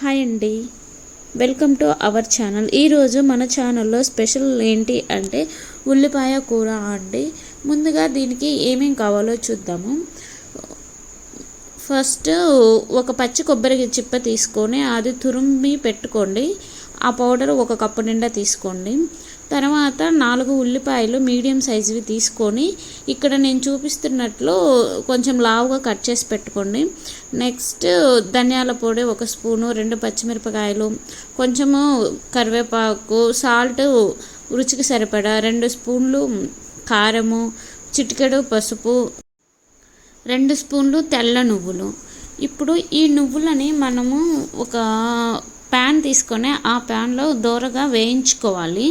Hi అండి, welcome to our channel. ఈరోజు మన ఛానల్లో స్పెషల్ ఏంటి అంటే ఉల్లిపాయ కూర అండి. ముందుగా దీనికి ఏమేం కావాలో చూద్దాము. ఫస్ట్ ఒక పచ్చి కొబ్బరి చిప్ప తీసుకొని అది తురిమి పెట్టుకోండి. ఆ పౌడర్ ఒక కప్పు నిండా తీసుకోండి. తర్వాత 4 ఉల్లిపాయలు మీడియం సైజువి తీసుకొని ఇక్కడ నేను చూపిస్తున్నట్లు కొంచెం లావుగా కట్ చేసి పెట్టుకోండి. నెక్స్ట్ ధనియాల పొడి 1 స్పూను, 2 పచ్చిమిరపకాయలు, కొంచెము కరివేపాకు, సాల్ట్ రుచికి సరిపడా, 2 స్పూన్లు కారము, చిటికెడు పసుపు, 2 స్పూన్లు తెల్ల నువ్వులు. ఇప్పుడు ఈ నువ్వులని మనము ఒక ప్యాన్ తీసుకొని ఆ ప్యాన్లో దోరగా వేయించుకోవాలి.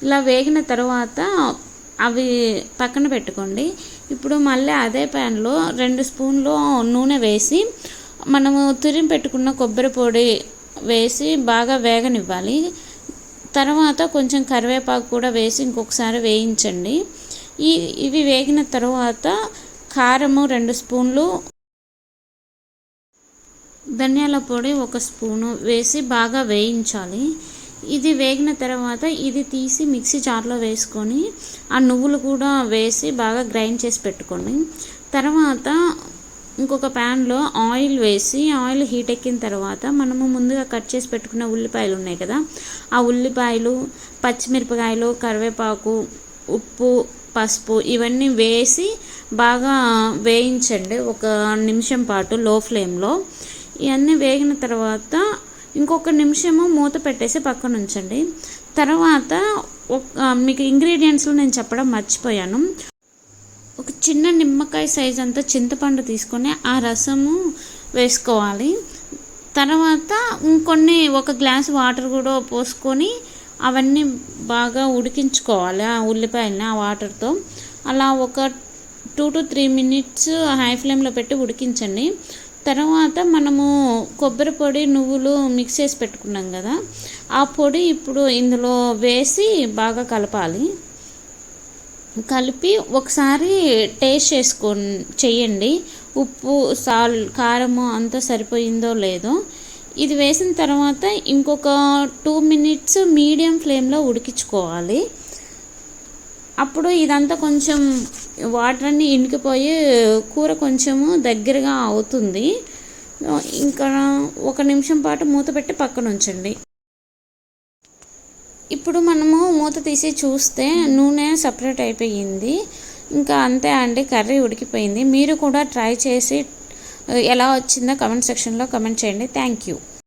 ఇలా వేగిన తర్వాత అవి పక్కన పెట్టుకోండి. ఇప్పుడు మళ్ళీ అదే ప్యాన్లో 2 స్పూన్లు నూనె వేసి మనము తురిమి పెట్టుకున్న కొబ్బరి పొడి వేసి బాగా వేగనివ్వాలి. తర్వాత కొంచెం కరివేపాకు కూడా వేసి ఇంకొకసారి వేయించండి. ఇవి వేగిన తర్వాత కారము 2 స్పూన్లు, ధనియాల పొడి 1 స్పూను వేసి బాగా వేయించాలి. ఇది వేగిన తర్వాత ఇది తీసి మిక్సీ జార్లో వేసుకొని ఆ నువ్వులు కూడా వేసి బాగా గ్రైండ్ చేసి పెట్టుకోండి. తర్వాత ఇంకొక ప్యాన్లో ఆయిల్ వేసి ఆయిల్ హీట్ ఎక్కిన తర్వాత మనము ముందుగా కట్ చేసి పెట్టుకున్న ఉల్లిపాయలు ఉన్నాయి కదా, ఆ ఉల్లిపాయలు, పచ్చిమిరపకాయలు, కరివేపాకు, ఉప్పు, పసుపు ఇవన్నీ వేసి బాగా వేయించండి 1 నిమిషం పాటు లో ఫ్లేమ్లో. ఇవన్నీ వేగిన తర్వాత ఇంకొక నిమిషము మూత పెట్టేసి పక్కన ఉంచండి. తర్వాత మీకు ఇంగ్రీడియంట్స్లో నేను చెప్పడం మర్చిపోయాను. ఒక చిన్న నిమ్మకాయ సైజ్ అంతా చింతపండు తీసుకొని ఆ రసము వేసుకోవాలి. తర్వాత ఇంకొన్ని 1 గ్లాస్ వాటర్ కూడా పోసుకొని అవన్నీ బాగా ఉడికించుకోవాలి ఆ ఉల్లిపాయలని ఆ వాటర్తో. అలా ఒక 2 to 3 minutes హై ఫ్లేమ్లో పెట్టి ఉడికించండి. తర్వాత మనము కొబ్బరి పొడి, నువ్వులు మిక్స్ చేసి పెట్టుకున్నాం కదా, ఆ పొడి ఇప్పుడు ఇందులో వేసి బాగా కలపాలి. కలిపి ఒకసారి టేస్ట్ చేయండి ఉప్పు, కారము అంతా సరిపోయిందో లేదో. ఇది వేసిన తర్వాత ఇంకొక 2 minutes మీడియం ఫ్లేమ్లో ఉడికించుకోవాలి. అప్పుడు ఇదంతా కొంచెం వాటర్ అన్నీ ఇంకిపోయి కూర కొంచెము దగ్గరగా అవుతుంది. ఇంకా 1 నిమిషం పాటు మూత పెట్టి పక్కన ఉంచండి. ఇప్పుడు మనము మూత తీసి చూస్తే నూనె సపరేట్ అయిపోయింది. ఇంకా అంతే అండి, కర్రీ ఉడికిపోయింది. మీరు కూడా ట్రై చేసి ఎలా వచ్చిందో కమెంట్ సెక్షన్లో కమెంట్ చేయండి. Thank you.